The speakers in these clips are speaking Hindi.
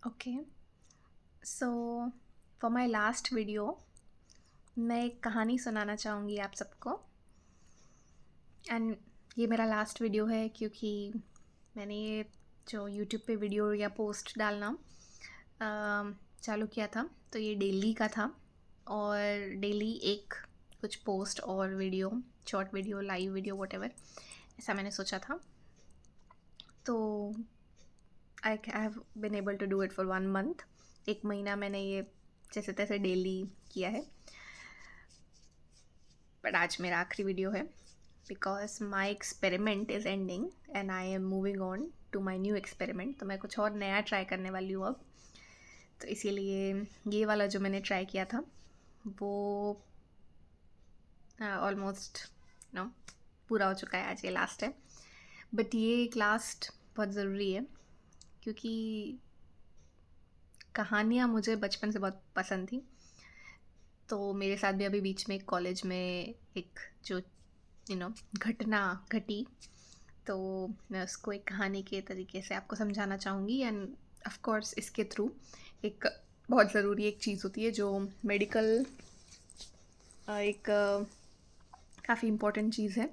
Okay, so for my last video मैं एक कहानी सुनाना चाहूँगी आप सबको। एंड ये मेरा लास्ट वीडियो है क्योंकि मैंने ये जो यूट्यूब पे वीडियो या पोस्ट डालना चालू किया था, तो ये डेली का था। और डेली एक कुछ पोस्ट और video, short video, live video, whatever, ऐसा मैंने सोचा था। तो I have been able to do it for 1 month. 1 महीना मैंने ये जैसे तैसे डेली किया है, बट आज मेरा आखिरी वीडियो है because my experiment is ending and I am moving on to my new experiment. तो मैं कुछ और नया ट्राई करने वाली हूँ अब। तो इसीलिए ये वाला जो मैंने ट्राई किया था वो ऑलमोस्ट नो पूरा हो चुका है। आज ये लास्ट है, बट ये एक लास्ट बहुत ज़रूरी है क्योंकि कहानियाँ मुझे बचपन से बहुत पसंद थी। तो मेरे साथ भी अभी बीच में कॉलेज में एक जो घटना घटी, तो मैं उसको एक कहानी के तरीके से आपको समझाना चाहूँगी। एंड ऑफ कोर्स इसके थ्रू एक बहुत ज़रूरी एक चीज़ होती है जो मेडिकल एक काफ़ी इम्पोर्टेंट चीज़ है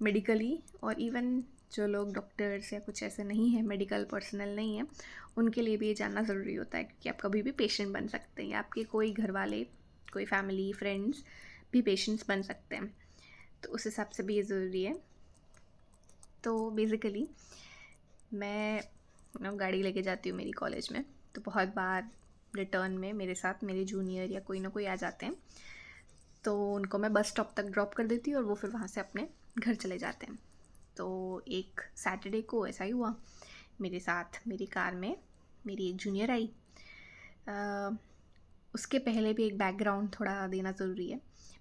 मेडिकली। और इवन जो लोग डॉक्टर्स या कुछ ऐसे नहीं है, मेडिकल पर्सनल नहीं है, उनके लिए भी ये जानना ज़रूरी होता है क्योंकि आप कभी भी पेशेंट बन सकते हैं या आपके कोई घर वाले, कोई फैमिली, फ्रेंड्स भी पेशेंट्स बन सकते हैं। तो उस हिसाब से भी ये ज़रूरी है। तो बेसिकली मैं गाड़ी लेके जाती हूँ मेरी कॉलेज में, तो बहुत बार रिटर्न में मेरे साथ मेरे जूनियर या कोई ना कोई आ जाते हैं, तो उनको मैं बस स्टॉप तक ड्रॉप कर देती हूँ और वो फिर वहाँ से अपने घर चले जाते हैं। तो एक सैटरडे को ऐसा ही हुआ, मेरे साथ मेरी कार में मेरी एक जूनियर आई। उसके पहले भी एक बैकग्राउंड थोड़ा देना ज़रूरी है।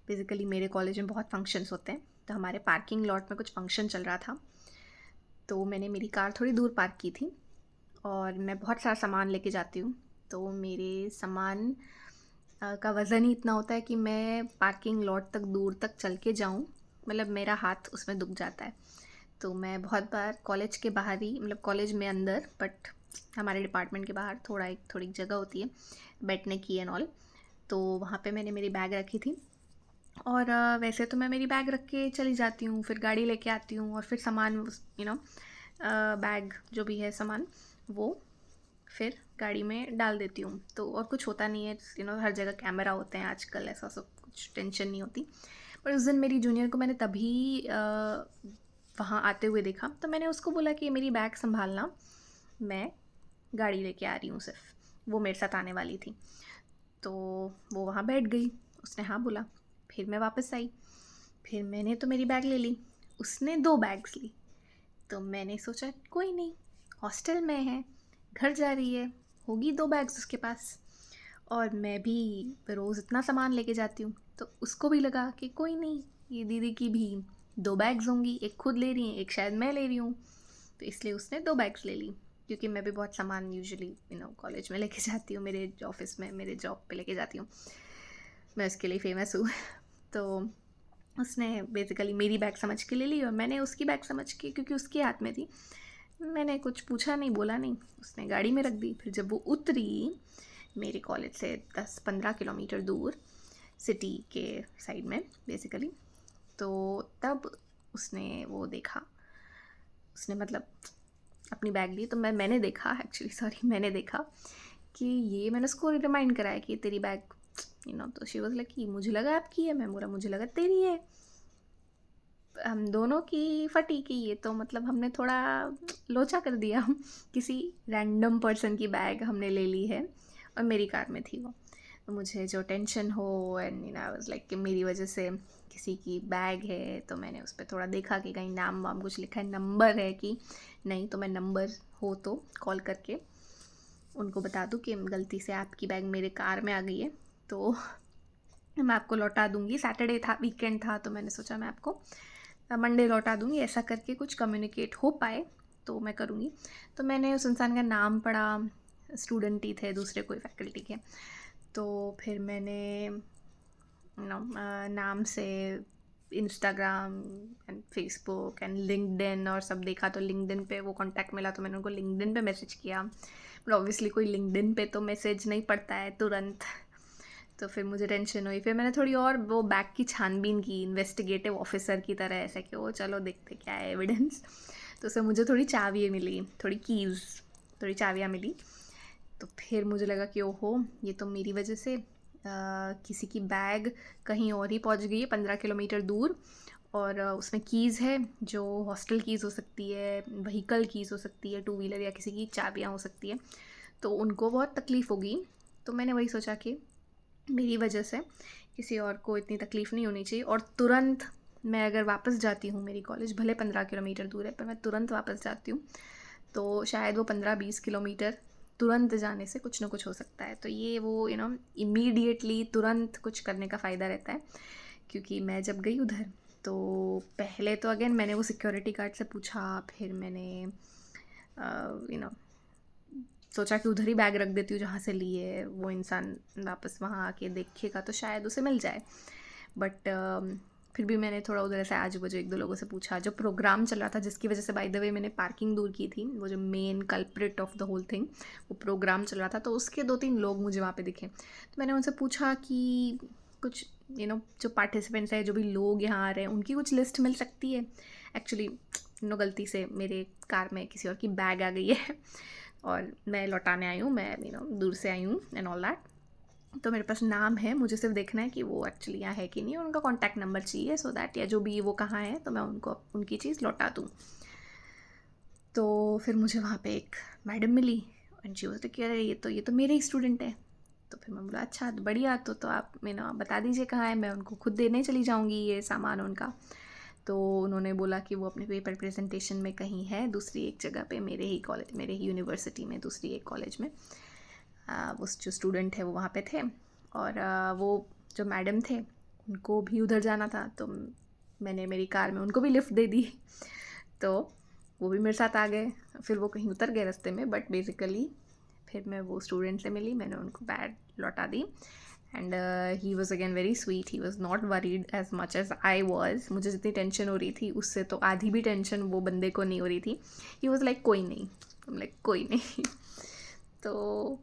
बेसिकली मेरे कॉलेज में बहुत फंक्शंस होते हैं, तो हमारे पार्किंग लॉट में कुछ फंक्शन चल रहा था। तो मैंने मेरी कार थोड़ी दूर पार्क की थी और मैं बहुत सारा सामान लेके जाती हूँ। तो मेरे सामान का वज़न ही इतना होता है कि मैं पार्किंग लॉट तक दूर तक चल के जाऊँ, मतलब मेरा हाथ उसमें दुख जाता है। तो मैं बहुत बार कॉलेज के बाहर ही, मतलब कॉलेज में अंदर, बट हमारे डिपार्टमेंट के बाहर थोड़ी जगह होती है बैठने की एंड ऑल, तो वहाँ पे मैंने मेरी बैग रखी थी। और वैसे तो मैं मेरी बैग रख के चली जाती हूँ, फिर गाड़ी लेके आती हूँ और फिर सामान बैग जो भी है सामान वो फिर गाड़ी में डाल देती हूँ। तो और कुछ होता नहीं है, हर जगह कैमरा होते हैं आजकल, ऐसा सब कुछ टेंशन नहीं होती। पर उस दिन मेरी जूनियर को मैंने तभी वहाँ आते हुए देखा, तो मैंने उसको बोला कि मेरी बैग संभालना, मैं गाड़ी लेके आ रही हूँ, सिर्फ वो मेरे साथ आने वाली थी। तो वो वहाँ बैठ गई, उसने हाँ बोला। फिर मैं वापस आई, फिर मैंने तो मेरी बैग ले ली, उसने 2 बैग्स ली। तो मैंने सोचा कोई नहीं, हॉस्टल में है, घर जा रही है, होगी 2 बैग्स उसके पास। और मैं भी रोज़ इतना सामान लेके जाती हूँ, तो उसको भी लगा कि कोई नहीं, ये दीदी की भी 2 बैग्स होंगी, एक खुद ले रही हैं, एक शायद मैं ले रही हूँ। तो इसलिए उसने 2 बैग्स ले ली, क्योंकि मैं भी बहुत सामान यूजुअली कॉलेज में लेके जाती हूँ, मेरे ऑफिस में, मेरे जॉब पे लेके जाती हूँ, मैं उसके लिए फ़ेमस हूँ। तो उसने बेसिकली मेरी बैग समझ के ले ली और मैंने उसकी बैग समझ के, क्योंकि उसके हाथ में थी, मैंने कुछ पूछा नहीं, बोला नहीं, उसने गाड़ी में रख दी। फिर जब वो उतरी मेरे कॉलेज से 10-15 किलोमीटर दूर, सिटी के साइड में बेसिकली, तो तब उसने वो देखा, उसने मतलब अपनी बैग ली। तो मैंने देखा, एक्चुअली सॉरी, मैंने देखा कि ये, मैंने उसको रिमाइंड कराया कि तेरी बैग, तो शी वाज लाइक कि मुझे लगा आपकी है, मैं बोला मुझे लगा तेरी है। हम दोनों की फटी की ये, तो मतलब हमने थोड़ा लोचा कर दिया। किसी रैंडम पर्सन की बैग हमने ले ली है और मेरी कार में थी वो। तो मुझे जो टेंशन हो, एंड आई वाज लाइक कि मेरी वजह से किसी की बैग है, तो मैंने उस पर थोड़ा देखा कि कहीं नाम वाम कुछ लिखा है, नंबर है कि नहीं। तो मैं नंबर हो तो कॉल करके उनको बता दूँ कि गलती से आपकी बैग मेरे कार में आ गई है, तो मैं आपको लौटा दूँगी। सैटरडे था, वीकेंड था, तो मैंने सोचा मैं आपको मंडे लौटा दूँगी, ऐसा करके कुछ कम्युनिकेट हो पाए तो मैं करूँगी। तो मैंने उस इंसान का नाम पढ़ा, स्टूडेंट ही थे, दूसरे कोई फैकल्टी के। तो फिर मैंने नाम से Instagram and Facebook and LinkedIn और सब देखा, तो लिंक्डइन पे वो कांटेक्ट मिला तो मैंने उनको लिंक्डइन पे मैसेज किया। बट ऑब्वियसली कोई लिंक्डइन पे तो मैसेज नहीं पड़ता है तुरंत, तो फिर मुझे टेंशन हुई। फिर मैंने थोड़ी और वो बैग की छानबीन की इन्वेस्टिगेटिव ऑफिसर की तरह, ऐसे कि वो चलो देखते क्या है एविडेंस। तो उससे मुझे थोड़ी चाबियाँ मिली, थोड़ी कीज़, थोड़ी चाबियाँ मिली। तो फिर मुझे लगा कि ओहो, ये तो मेरी वजह से किसी की बैग कहीं और ही पहुंच गई है 15 किलोमीटर दूर, और उसमें कीज़ है जो हॉस्टल कीज़ हो सकती है, व्हीकल कीज़ हो सकती है, टू व्हीलर या किसी की चाबियाँ हो सकती है, तो उनको बहुत तकलीफ़ होगी। तो मैंने वही सोचा कि मेरी वजह से किसी और को इतनी तकलीफ़ नहीं होनी चाहिए, और तुरंत मैं अगर वापस जाती हूँ, मेरी कॉलेज भले 15 किलोमीटर दूर है पर मैं तुरंत वापस जाती हूँ, तो शायद वो 15-20 किलोमीटर तुरंत जाने से कुछ ना कुछ हो सकता है। तो ये वो इमीडिएटली तुरंत कुछ करने का फ़ायदा रहता है। क्योंकि मैं जब गई उधर, तो पहले तो अगेन मैंने वो सिक्योरिटी गार्ड से पूछा, फिर मैंने यू नो सोचा कि उधर ही बैग रख देती हूँ जहाँ से लिए, वो इंसान वापस वहाँ आके देखेगा तो शायद उसे मिल जाए। बट फिर भी मैंने थोड़ा उधर ऐसे आज वजह एक दो लोगों से पूछा। जो प्रोग्राम चल रहा था जिसकी वजह से बाय द वे मैंने पार्किंग दूर की थी, वो जो main culprit of the whole thing, वो प्रोग्राम चल रहा था, तो उसके 2-3 लोग मुझे वहाँ पे दिखे। तो मैंने उनसे पूछा कि कुछ जो पार्टिसिपेंट्स हैं, जो भी लोग यहाँ आ रहे हैं, उनकी कुछ लिस्ट मिल सकती है। एक्चुअली गलती से मेरे कार में किसी और की बैग आ गई है और मैं लौटाने आई हूँ, मैं दूर से आई हूँ एंड ऑल दैट। तो मेरे पास नाम है, मुझे सिर्फ देखना है कि वो एक्चुअली यहाँ है कि नहीं, उनका कॉन्टैक्ट नंबर चाहिए सो दैट, या जो भी वो कहाँ है तो मैं उनको उनकी चीज़ लौटा दूँ। तो फिर मुझे वहाँ पे एक मैडम मिली एंड शी वाज लाइक, अरे ये तो मेरे ही स्टूडेंट है। तो फिर मैं बोला अच्छा, तो बढ़िया, तो आप बता दीजिए कहाँ है, मैं उनको खुद देने चली जाऊँगी ये सामान उनका। तो उन्होंने बोला कि वो अपने पेपर प्रेजेंटेशन में कहीं है दूसरी एक जगह पे, मेरे ही कॉलेज, मेरे ही यूनिवर्सिटी में दूसरी एक कॉलेज में। उस जो स्टूडेंट है वो वहाँ पे थे, और वो जो मैडम थे उनको भी उधर जाना था, तो मैंने मेरी कार में उनको भी लिफ्ट दे दी। तो वो भी मेरे साथ आ गए। फिर वो कहीं उतर गए रास्ते में, बट बेसिकली फिर मैं वो स्टूडेंट से मिली, मैंने उनको बैग लौटा दी and he was again very sweet, he was not worried as much as I was. मुझे जितनी टेंशन हो रही थी उससे तो आधी भी टेंशन वो बंदे को नहीं हो रही थी। ही वॉज लाइक कोई नहीं, लाइक कोई नहीं। तो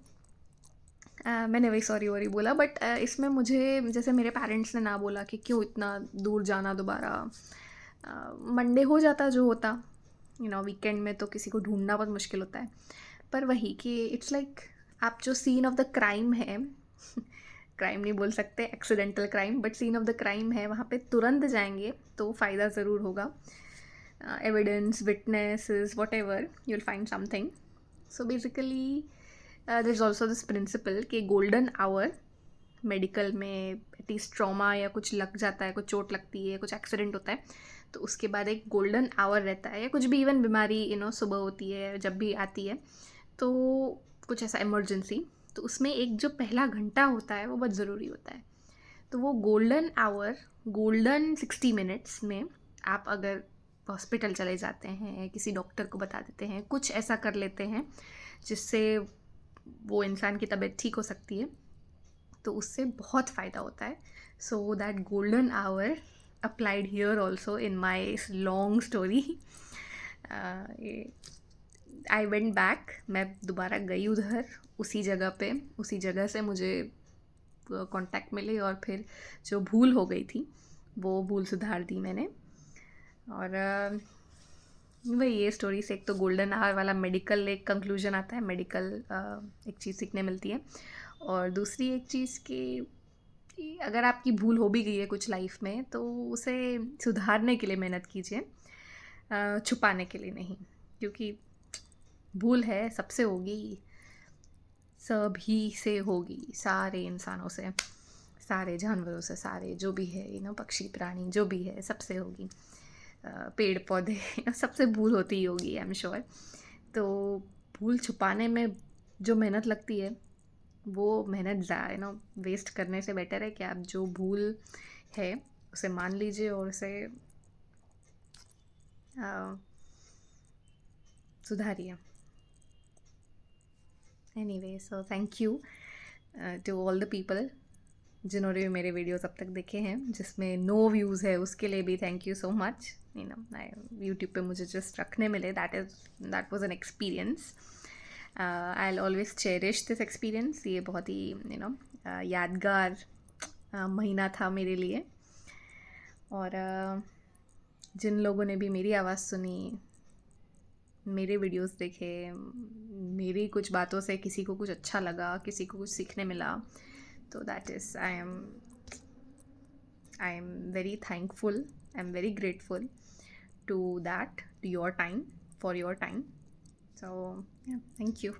मैंने वही सॉरी वॉरी बोला, बट इसमें मुझे, जैसे मेरे पेरेंट्स ने ना बोला कि क्यों इतना दूर जाना दोबारा, मंडे हो जाता जो होता, वीकेंड में तो किसी को ढूंढना बहुत मुश्किल होता है। पर वही कि इट्स लाइक आप जो सीन ऑफ द क्राइम है, क्राइम नहीं बोल सकते, accidental crime, but scene of the crime है, वहाँ पे तुरंत जाएंगे तो फ़ायदा ज़रूर होगा। Evidence, witnesses, whatever, you'll find something. So basically there is also this principle कि गोल्डन आवर मेडिकल में, एटलीस्ट ट्रॉमा या कुछ लग जाता है, कुछ चोट लगती है, कुछ एक्सीडेंट होता है, तो उसके बाद एक गोल्डन आवर रहता है, या कुछ भी इवन बीमारी सुबह होती है, जब भी आती है, तो कुछ ऐसा इमरजेंसी, तो उसमें एक जो पहला घंटा होता है वो बहुत ज़रूरी होता है। तो वो गोल्डन आवर, गोल्डन 60 मिनट्स में आप अगर हॉस्पिटल चले जाते हैं, किसी डॉक्टर को बता देते हैं, कुछ ऐसा कर लेते हैं जिससे वो इंसान की तबीयत ठीक हो सकती है, तो उससे बहुत फ़ायदा होता है। So that golden hour applied here also in my long story. I went back, मैं दोबारा गई उधर, उसी जगह पे, उसी जगह से मुझे कांटेक्ट मिले, और फिर जो भूल हो गई थी वो भूल सुधार दी मैंने। और वही, ये स्टोरी से एक तो गोल्डन आवर वाला मेडिकल एक कंक्लूजन आता है, मेडिकल एक चीज़ सीखने मिलती है, और दूसरी एक चीज़ कि अगर आपकी भूल हो भी गई है कुछ लाइफ में, तो उसे सुधारने के लिए मेहनत कीजिए, छुपाने के लिए नहीं। क्योंकि भूल है, सबसे होगी, सभी से होगी, सारे इंसानों से, सारे जानवरों से, सारे जो भी है पक्षी प्राणी जो भी है, सबसे होगी, पेड़ पौधे सबसे भूल होती ही होगी, आई एम श्योर। तो भूल छुपाने में जो मेहनत लगती है, वो मेहनत वेस्ट करने से बेटर है कि आप जो भूल है उसे मान लीजिए और उसे सुधारिए। Anyway, so thank you to all the people जिन्होंने भी मेरे वीडियोस अब तक देखे हैं जिसमें नो व्यूज़ है उसके लिए भी thank you so much. YouTube पे मुझे जस्ट रखने मिले, that was an experience. I will always cherish this experience. ये बहुत ही यादगार महीना था मेरे लिए। और जिन लोगों ने भी मेरी आवाज़ सुनी, मेरे वीडियोस देखे, मेरी कुछ बातों से किसी को कुछ अच्छा लगा, किसी को कुछ सीखने मिला, तो that is I am very thankful, I am very grateful to that, to your time, for your time. So yeah, thank you.